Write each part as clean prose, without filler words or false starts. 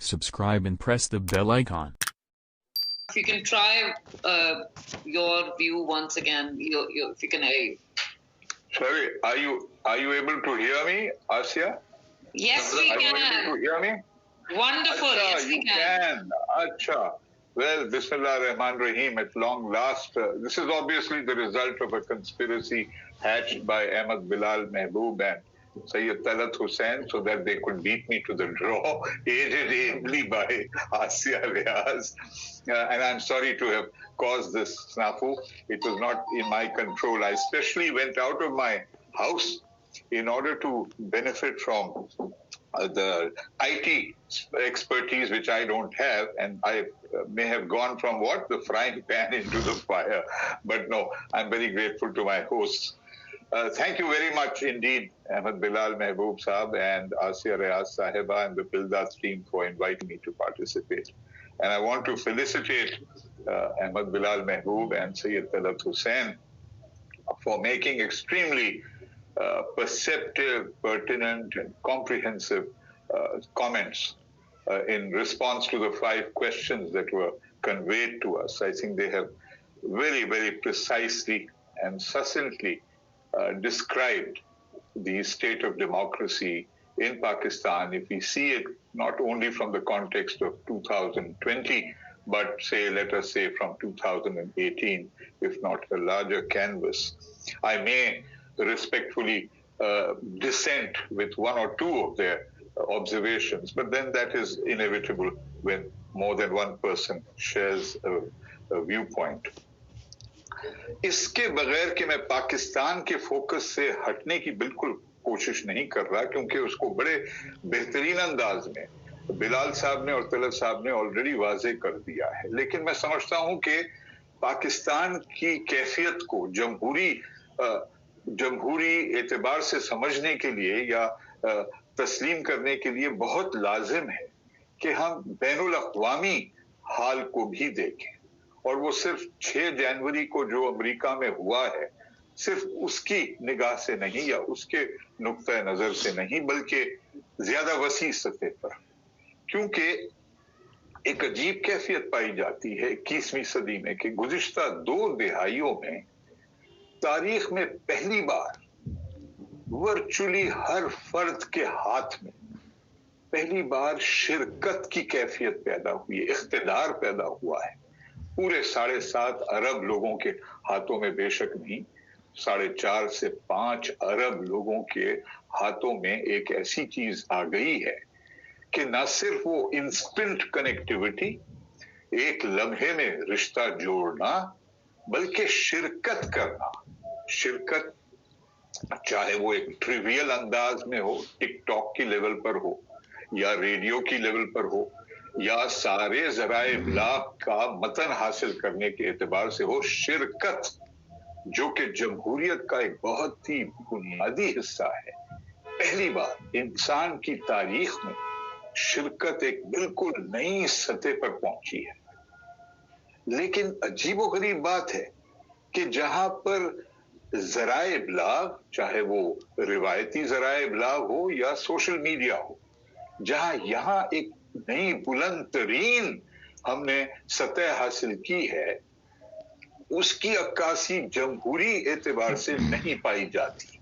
subscribe and press the bell icon. If you can try your view once again, if you can. Sorry, are you able to hear me, Asya? Yes, we can. Are you able to hear me? Wonderful. Achha, yes, we can. Acha. Well, Bismillah Rahman Rahim, at long last. This is obviously the result of a conspiracy hatched by Ahmad Bilal Mehboob and Sayyid Tallat Hussain so that they could beat me to the draw, aided ably by Asya Riaz. And I'm sorry to have caused this snafu. It was not in my control. I especially went out of my house in order to benefit from the IT expertise which I don't have, and I may have gone from the frying pan into the fire. But no, I'm very grateful to my hosts. Thank you very much indeed, Ahmad Bilal Mehboob Saab and Asya Riaz Sahiba and the Bildas team for inviting me to participate. And I want to felicitate Ahmad Bilal Mehboob and Sayyid Tallat Hussain for making extremely perceptive, pertinent, and comprehensive comments in response to the 5 questions that were conveyed to us. I think they have very, very precisely and succinctly described the state of democracy in Pakistan, if we see it not only from the context of 2020, but let us say from 2018, if not a larger canvas. I may respectfully dissent with 1 or 2 of their observations, but then that is inevitable when more than one person shares a viewpoint. इसके बगैर कि मैं पाकिस्तान के focus से हटने की बिल्कुल कोशिश नहीं कर रहा, क्योंकि उसको बड़े बेहतरीन अंदाज में बिलाल साहब ने और तलत साहब ने ऑलरेडी वाजे कर दिया है, लेकिन मैं समझता हूं कि पाकिस्तान की कैफियत को जमहूरी एतबार से समझने के लिए या तस्लीम करने के लिए बहुत लाजिम है कि हम बैनुल अक़वामी हाल को भी देखें, और वो सिर्फ 6 जनवरी को जो अमेरिका में हुआ है सिर्फ उसकी निगाह से नहीं या उसके नुक्ता नजर से नहीं, बल्कि ज्यादा वसी सतह पर, क्योंकि एक अजीब कैफियत पाई जाती है 21वीं सदी में कि गुज़िश्ता 2 दिहाइयों में तारीख में पहली बार वर्चुअली हर फर्द के हाथ में पहली बार शिरकत की कैफियत पैदा हुई है, इख्तिदार पैदा हुआ है। पूरे 7.5 अरब लोगों के हाथों में बेशक नहीं, 4.5 से 5 अरब लोगों के हाथों में एक ऐसी चीज आ गई है कि न सिर्फ वो इंस्टेंट कनेक्टिविटी, एक लम्हे में रिश्ता जोड़ना, बल्कि शिरकत करना। शिरकत चाहे वो एक ट्रिवियल अंदाज में हो, टिकटॉक की लेवल पर हो या रेडियो की लेवल पर हो या सारे ज़राए इब्लाग का मतन हासिल करने के एतबार से हो, शिरकत जो कि जमहूरियत का एक बहुत ही बुनियादी हिस्सा है। पहली बार इंसान की तारीख में शिरकत एक बिल्कुल नई सतह पर पहुंची है। लेकिन अजीबोगरीब बात है कि जहां पर ज़राए इब्लाग, चाहे वो रिवायती ज़राए इब्लाग हो या सोशल मीडिया हो, जहां यहां एक नई बुलंद तरीन हमने सतह हासिल की है, उसकी अक्कासी जमहूरी एतबार से नहीं पाई जाती।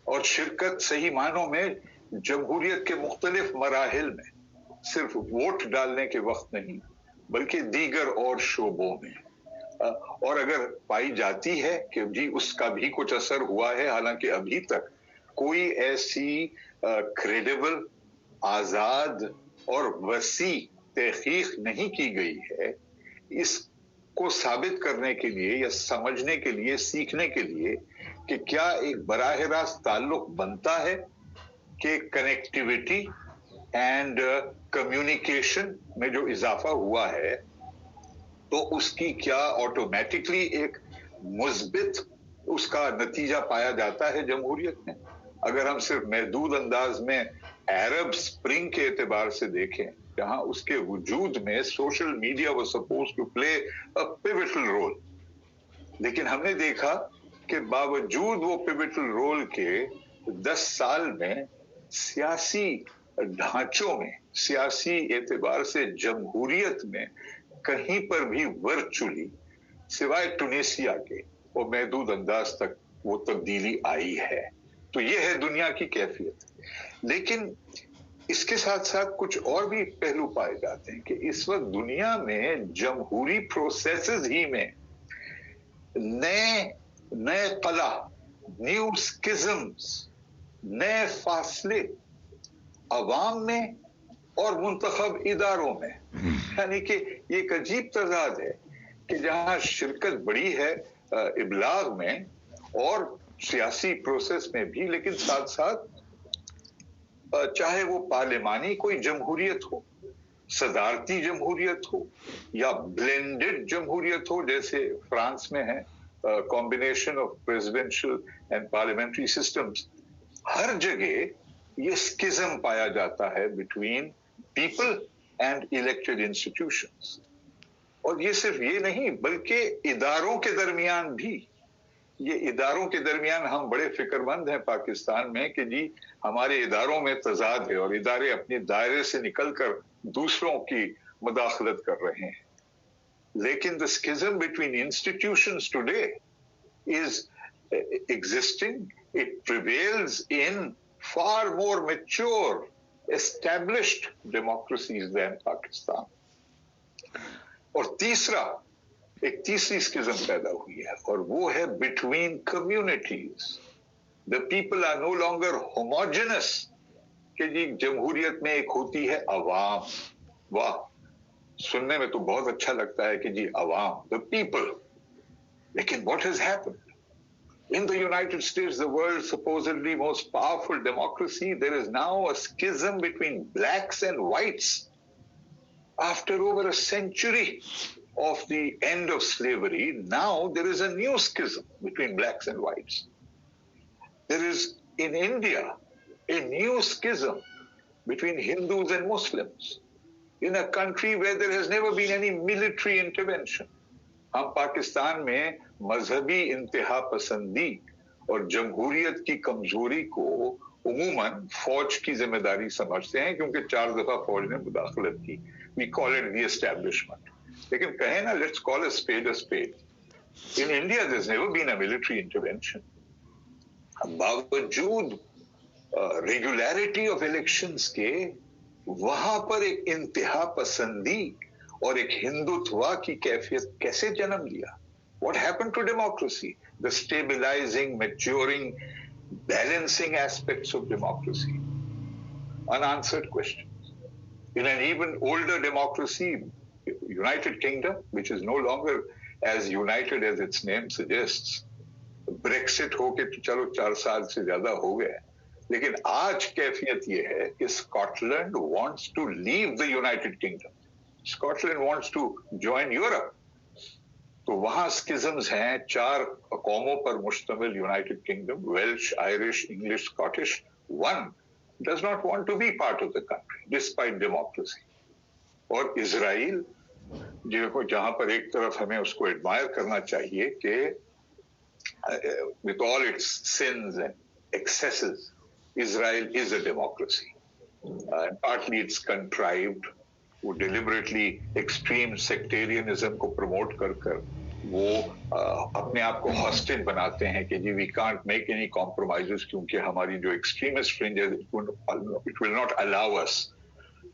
और शिरकत सही मानों में जमहूरियत के मुख्तलिफ मराहिल में, सिर्फ वोट डालने के वक्त नहीं बल्कि दीगर और शोबों में, और अगर पाई जाती है कि जी उसका भी कुछ असर हुआ है, हालांकि अभी तक कोई ऐसी क्रेडिबल, आजाद और वसी तहकीक नहीं की गई है इसको साबित करने के लिए या समझने के लिए, सीखने के लिए कि क्या एक बराह रास्त ताल्लुक बनता है कि कनेक्टिविटी एंड कम्युनिकेशन में जो इजाफा हुआ है तो उसकी क्या ऑटोमेटिकली एक मुस्बित उसका नतीजा पाया जाता है जमहूरियत में। अगर हम सिर्फ महदूद अंदाज में अरब स्प्रिंग के एतबार से देखें, जहां उसके वजूद में social media was supposed to play a pivotal role, लेकिन हमने देखा कि बावजूद वो पिवटल रोल के 10 साल में सियासी ढांचों में सियासी एतबार से जमहूरियत में कहीं पर भी वर्चुअली सिवाय टुनीसिया के वो महदूद अंदाज तक वो तब्दीली आई है। तो ये है दुनिया की कैफियत। लेकिन इसके साथ साथ कुछ और भी पहलू पाए जाते हैं कि इस वक्त दुनिया में जमहूरी प्रोसेसेस ही में नए कला, न्यू स्किज़म्स, नए फासले अवाम में और मुंतखब इदारों में, यानी कि ये एक अजीब तजाद है कि जहां शिरकत बड़ी है इबलाग में और सियासी प्रोसेस में भी, लेकिन साथ साथ चाहे वो पार्लिमानी कोई जमहूरियत हो, सदारती जमहूरियत हो या ब्लेंडेड जमहूरियत हो जैसे फ्रांस में है, combination of presidential and parliamentary systems, हर जगह ये स्किज्म पाया जाता है between people and elected institutions. और ये सिर्फ ये नहीं बल्कि इदारों के दरमियान भी, ये इदारों के दरमियान हम बड़े फिक्रमंद हैं पाकिस्तान में कि जी हमारे इदारों में तजाद है और इदारे अपने दायरे से निकलकर दूसरों की मुदाखलत कर रहे हैं। लेकिन the schism between institutions today is existing, it prevails in far more mature, established democracies than Pakistan. और तीसरा, एक तीसरी स्किज़म पैदा हुई है और वो है between communities. The people are no longer homogeneous कि जी जमहूरियत में एक होती है अवाम, वाह सुनने में तो बहुत अच्छा लगता है कि जी अवाम, the people. लेकिन what has happened? In the United States, the world's supposedly most powerful democracy, there is now a schism between blacks and whites. After over a century of the end of slavery, now there is a new schism between blacks and whites. There is in India a new schism between Hindus and Muslims in a country where there has never been any military intervention. हम पाकिस्तान में मजहबी इंतहा पसंदी और जमहूरियत की कमजोरी को उमूमन फौज की जिम्मेदारी समझते हैं क्योंकि 4 दफा फौज ने मुदाखलत की. We call it the establishment. लेकिन कहें ना, let's call a spade a spade. In India there's never been a military intervention. बावजूद रेगुलरिटी ऑफ इलेक्शंस के वहां पर एक इंतहा पसंदी और एक हिंदुत्व की कैफियत कैसे जन्म लिया? What happened to democracy? The stabilizing, maturing, balancing aspects of democracy. Unanswered questions. In an even older democracy, United Kingdom, which is no longer as united as its name suggests, Brexit होके तो चलो 4 साल से ज्यादा हो गए, लेकिन आज कैफियत ये है कि Scotland wants to leave the United Kingdom. Scotland wants to join Europe. तो वहां स्किज़म्स हैं 4 कौमों पर मुश्तमिल United kingdom, Welsh, Irish, English, Scottish. One does not want to be part of the country despite democracy. और इजराइल जहां पर एक तरफ हमें उसको एडमायर करना चाहिए कि with all its sins and excesses, Israel is a democracy. Partly it's contrived. वो deliberately extreme sectarianism को promote कर वो अपने आप को hostile बनाते हैं कि जी we can't make any compromises क्योंकि हमारी जो extremist fringe है it will not allow us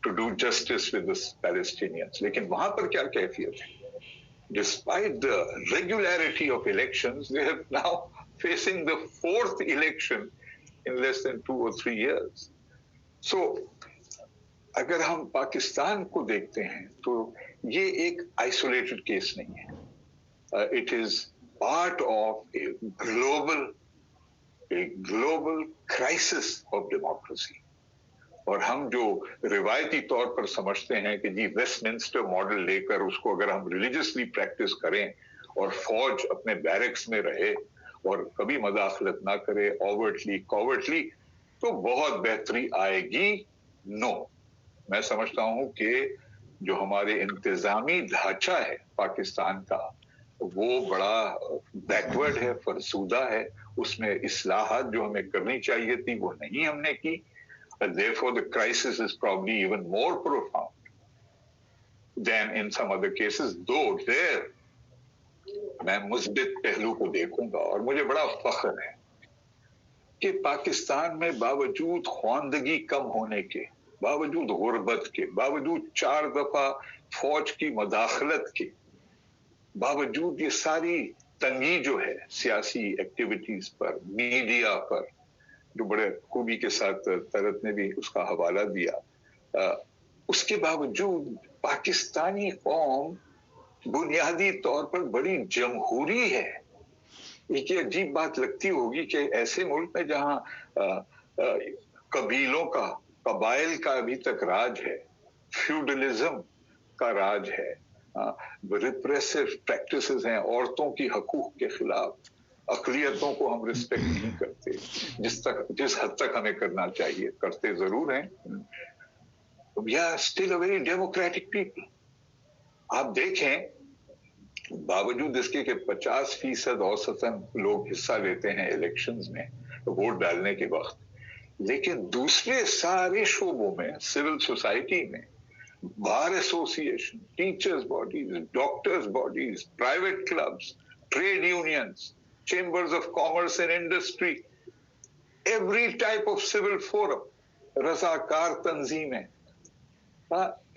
to do justice with the Palestinians. लेकिन वहां पर क्या कैफियत है? Despite the regularity of elections, they are now facing the 4th election in less than 2 or 3 years. So, अगर हम पाकिस्तान को देखते हैं तो ये एक isolated case नहीं है. It is part of a global crisis of democracy. और हम जो रिवायती तौर पर समझते हैं कि जी वेस्टमिंस्टर मॉडल लेकर उसको अगर हम रिलीजियसली प्रैक्टिस करें और फौज अपने बैरक्स में रहे और कभी मदाखलत ना करे ओवर्टली कॉवर्टली तो बहुत बेहतरी आएगी. नो, मैं समझता हूं कि जो हमारे इंतजामी ढांचा है पाकिस्तान का वो बड़ा बैकवर्ड है, फरसूदा है. उसमें इस्लाहात जो हमें करनी चाहिए थी वो नहीं हमने की. And therefore the crisis is probably even more profound than in some other cases, though there मैं मुस्बित पहलू को देखूंगा और मुझे बड़ा फख्र है कि पाकिस्तान में बावजूद ख्वानदगी कम होने के, बावजूद गुर्बत के, बावजूद 4 दफा फौज की मदाखलत के, बावजूद ये सारी तंगी जो है सियासी एक्टिविटीज पर, मीडिया पर, जो बड़े खूबी के साथ तलत ने भी उसका हवाला दिया, उसके बावजूद पाकिस्तानी कौम बुनियादी तौर पर बड़ी जमहूरी है। एक ये अजीब बात लगती होगी कि ऐसे मुल्क में जहां कबीलों का, कबाइल का अभी तक राज है, फ्यूडलिज्म का राज है, रिप्रेसिव प्रैक्टिसेस हैं, औरतों की हकूक के खिलाफ, अकलियतों को हम रिस्पेक्ट नहीं करते जिस हद तक हमें करना चाहिए, करते जरूर हैं। We are still a very democratic people. आप देखें, बावजूद इसके कि 50% औसतन लोग हिस्सा लेते हैं इलेक्शंस में वोट डालने के वक्त, लेकिन दूसरे सारे शोबों में, सिविल सोसाइटी में, bar association, teachers bodies, doctors bodies, private clubs, trade unions, chambers of commerce and industry, every type of civil forum, रजाकार तंजीमें,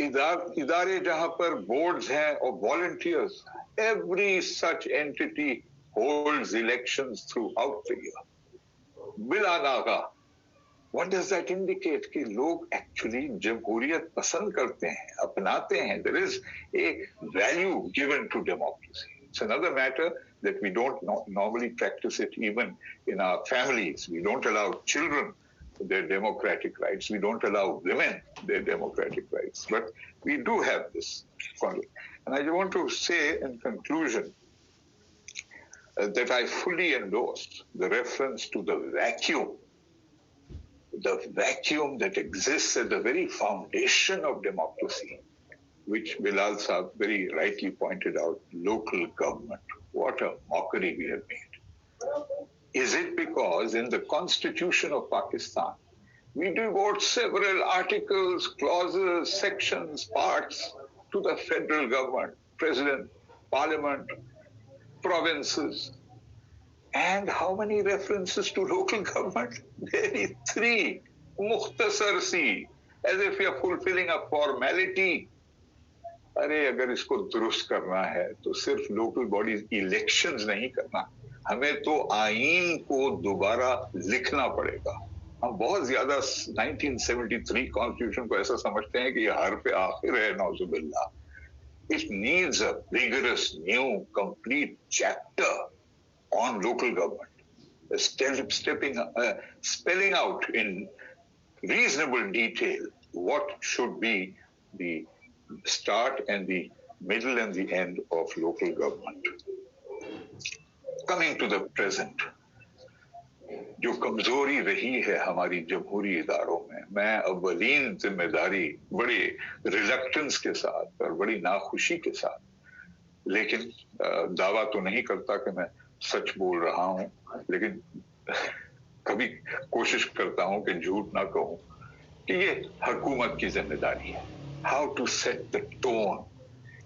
इदारे जहां पर बोर्ड्स हैं और volunteers, every such entity holds elections throughout the year. बिला Naga. What does that indicate? कि लोग actually जमहूरियत पसंद करते हैं, अपनाते हैं. There is a value given to democracy. It's another matter that we don't normally practice it even in our families. We don't allow children their democratic rights. We don't allow women their democratic rights. But we do have this conflict. And I want to say in conclusion that I fully endorse the reference to the vacuum that exists at the very foundation of democracy, which Bilal Saab very rightly pointed out, local government. What a mockery we have made. Is it because in the Constitution of Pakistan, we devote several articles, clauses, sections, parts to the federal government, president, parliament, provinces, and how many references to local government? Very 3. Mukhtasar si, as if we are fulfilling a formality. अरे अगर इसको दुरुस्त करना है तो सिर्फ local bodies elections नहीं करना, हमें तो आईन को दोबारा लिखना पड़ेगा। हम बहुत ज्यादा 1973 कॉन्स्टिट्यूशन को ऐसा समझते हैं कि ये हर पे आखिर है, नौजुबिल्लाह। It needs a vigorous, new, complete chapter on local government, spelling out in reasonable detail what should be the start and the middle and the end of local government. Coming to the present, जो कमजोरी रही है हमारी जमहूरी इदारों में, मैं अव्वलीन जिम्मेदारी बड़ी रिलक्टेंस के साथ और बड़ी नाखुशी के साथ, लेकिन दावा तो नहीं करता कि मैं सच बोल रहा हूं, लेकिन कभी कोशिश करता हूं कि झूठ ना कहूं, कि ये हुकूमत की जिम्मेदारी है। How to set the tone,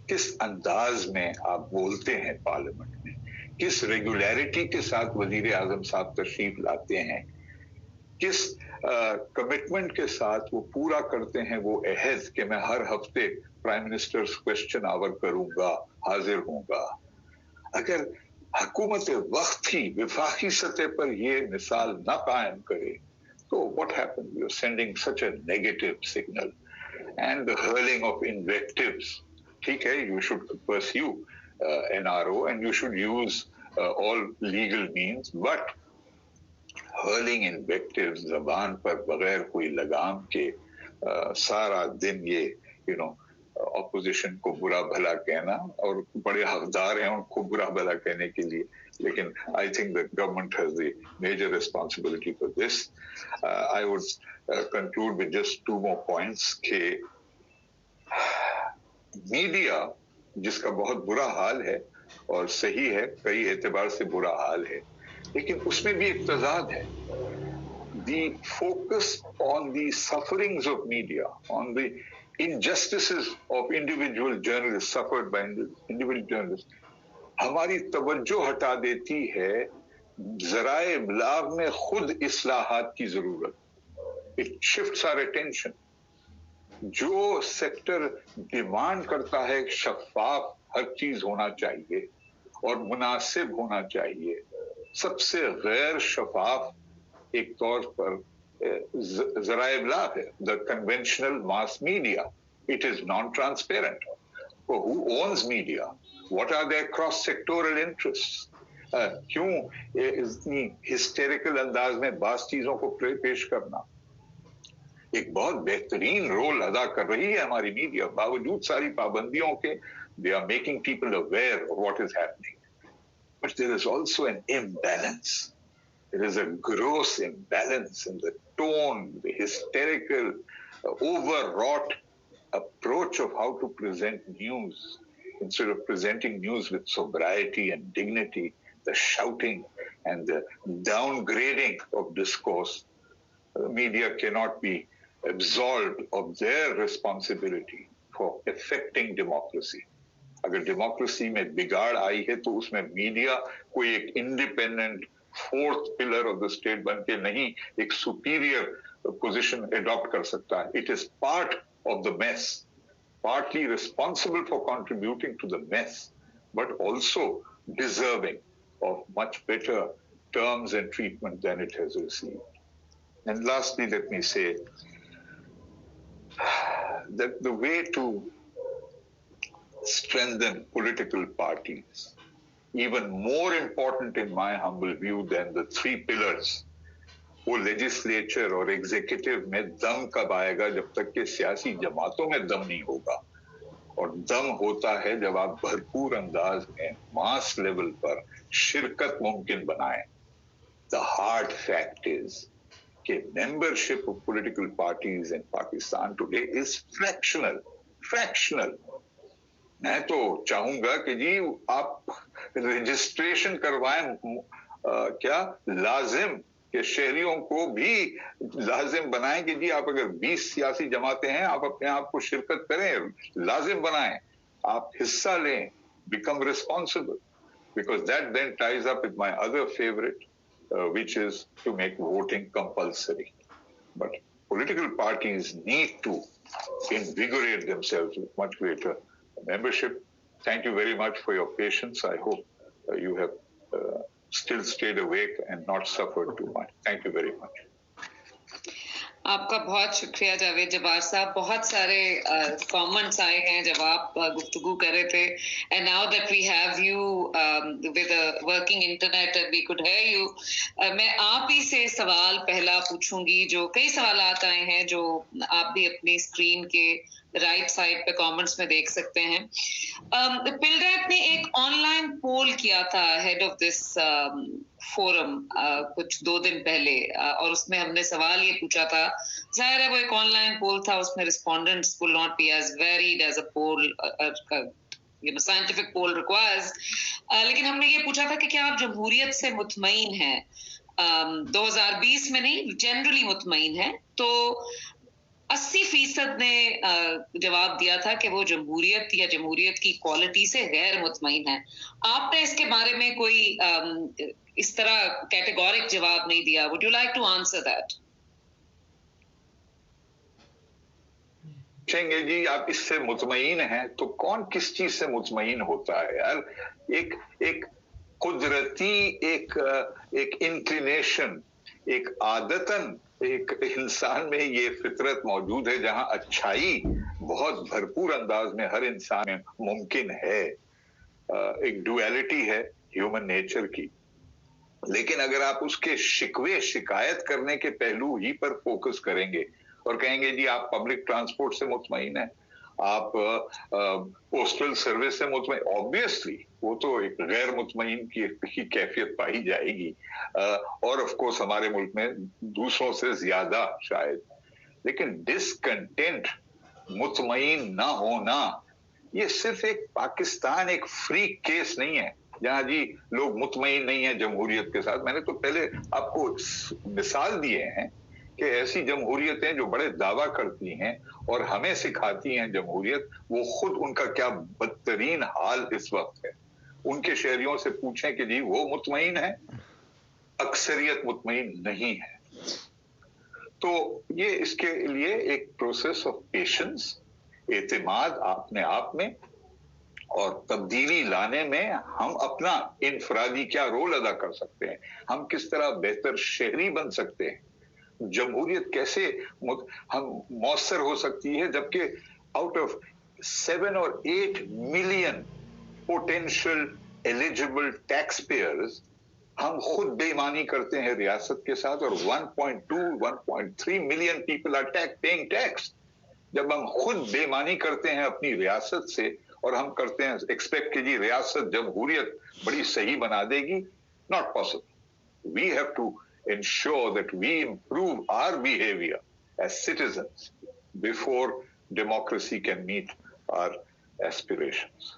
किस अंदाज में आप बोलते हैं पार्लियामेंट में, किस रेगुलरिटी के साथ वजीर आजम साहब तशरीफ लाते हैं, किस कमिटमेंट के साथ वो पूरा करते हैं वो अहद कि मैं हर हफ्ते प्राइम मिनिस्टर्स क्वेश्चन आवर करूंगा, हाजिर होऊंगा। अगर हुकूमत वक्त ही विफाकी सतह पर ये मिसाल न कायम करे तो what happened? You're sending such a negative signal and the hurling of invectives. ठीक है, you should pursue NRO and you should use all legal means, but hurling invectives ज़बान पर बगैर कोई लगाम के सारा दिन ये ऑपोजिशन को बुरा भला कहना, और बड़े हकदार हैं उनको बुरा भला कहने के लिए, लेकिन I think the government has the major responsibility for this. I would conclude with just 2 more points कि मीडिया जिसका बहुत बुरा हाल है और सही है, कई एतबार से बुरा हाल है, लेकिन उसमें भी एक तजाद है। the focus on the sufferings of media, on the injustices of individual journalists suffered by individual journalists, हमारी तवज्जो हटा देती है ज़राए इब्लाग में खुद इस्लाहात की जरूरत. It shifts our attention. जो सेक्टर डिमांड करता है शफाफ हर चीज होना चाहिए और मुनासिब होना चाहिए, सबसे गैर शफाफ एक तौर पर ज़राए इब्लाग है, the conventional mass media. It is non-transparent. So who owns media? What are their cross-sectoral interests? क्यों इतनी हिस्टेरिकल अंदाज में बास चीजों को पेश करना? एक बहुत बेहतरीन रोल अदा कर रही है हमारी मीडिया, बावजूद सारी पाबंदियों के. They are making people aware of what is happening. But there is also an imbalance. There is a gross imbalance in the tone, the hysterical, overwrought approach of how to present news. Instead of presenting news with sobriety and dignity, the shouting and the downgrading of discourse, media cannot be absolved of their responsibility for affecting democracy. अगर democracy में बिगाड़ आई है तो उसमें media कोई एक independent fourth pillar of the state बन के नहीं एक सुपीरियर पोजीशन एडॉप्ट कर सकता है. It is part of the mess, partly responsible for contributing to the mess, but also deserving of much better terms and treatment than it has received. And lastly, let me say that the way to strengthen political parties, even more important in my humble view than the three pillars, वो legislature और executive में दम कब आएगा जब तक कि सियासी जमातों में दम नहीं होगा. और दम होता है जब आप भरपूर अंदाज में मास लेवल पर शिरकत मुमकिन बनाएं. द हार्ड फैक्ट इज कि membership of political parties in Pakistan today is fractional. मैं तो चाहूंगा कि जी आप रजिस्ट्रेशन करवाएं, क्या लाजिम कि शहरियों को भी लाजिम बनाएं कि जी आप अगर 20 सियासी जमातें हैं आप अपने आप को शिरकत करें, लाजिम बनाएं, आप हिस्सा लें, become responsible, because that then ties up with my other favorite, which is to make voting compulsory. But political parties need to invigorate themselves with much greater membership. Thank you very much for your patience. I hope you have still stayed awake and not suffered too much. Thank you very much. आपका बहुत शुक्रिया जावेद जब्बार साहब. बहुत सारे comments आए हैं जब आप गुफ्तगू कर रहे थे. And now that we have you with a working internet we could hear you. मैं आप ही से सवाल पहला पूछूंगी. जो कई सवाल आए हैं जो आप भी अपनी स्क्रीन के राइट साइड पे कमेंट्स में देख सकते हैं. पिलरैट ने एक ऑनलाइन पोल किया था हेड ऑफ दिस फोरम कुछ 2 दिन पहले, और उसमें हमने सवाल ये पूछा था. जाहिर है वो एक ऑनलाइन पोल था, उसमें respondents will not be as varied as a poll scientific poll requires. लेकिन हमने ये पूछा था कि क्या आप जमहूरियत से मुतमईन हैं. 2020 में नहीं, जनरली मुतमईन है. तो 80% ने जवाब दिया था कि वो जमहूरियत या जमहूरियत की क्वालिटी से गैर मुतमईन है. आपने इसके बारे में कोई इस तरह कैटेगोरिक जवाब नहीं दिया. Would you like to answer that? पूछेंगे जी आप इससे मुतमईन हैं तो कौन किस चीज से मुतमईन होता है यार. एक कुदरती एक इंक्लिनेशन, एक आदतन एक इंसान में ये फितरत मौजूद है जहां अच्छाई बहुत भरपूर अंदाज में हर इंसान में मुमकिन है. एक डुअलिटी है ह्यूमन नेचर की. लेकिन अगर आप उसके शिकवे शिकायत करने के पहलू ही पर फोकस करेंगे और कहेंगे जी आप पब्लिक ट्रांसपोर्ट से मुतमईन हैं, आप पोस्टल सर्विस से मुतमईन, ऑब्वियसली वो तो एक गैर मुतमईन की कैफियत पाई जाएगी. और ऑफ कोर्स हमारे मुल्क में दूसरों से ज्यादा शायद. लेकिन डिसकंटेंट, मुतमईन ना होना, ये सिर्फ एक पाकिस्तान एक फ्री केस नहीं है. जहाँ जी लोग मुतमईन नहीं है जमहूरियत के साथ। मैंने तो पहले आपको मिसाल दिए हैं कि ऐसी जमहूरियतें जो बड़े दावा करती हैं और हमें सिखाती हैं जमहूरियत, वो खुद उनका क्या बदतरीन हाल इस वक्त है। उनके शहरियों से पूछें कि जी वो मुतमईन है, अक्सरियत मुतमईन नहीं है। तो ये इसके लिए एक प्रोसेस ऑफ पेशेंस, एतमाद अपने आप में और तब्दीली लाने में हम अपना इनफरादी क्या रोल अदा कर सकते हैं, हम किस तरह बेहतर शहरी बन सकते हैं, जमहूरियत कैसे हम मौसर हो सकती है, जबकि आउट ऑफ 7 और 8 million potential eligible tax payers हम खुद बेईमानी करते हैं रियासत के साथ, और 1.2-1.3 million people are paying tax. जब हम खुद बेईमानी करते हैं अपनी रियासत से और हम करते हैं एक्सपेक्ट कि जी रियासत जमहूरियत बड़ी सही बना देगी, not possible. We have to ensure that we improve our behavior as citizens before democracy can meet our aspirations.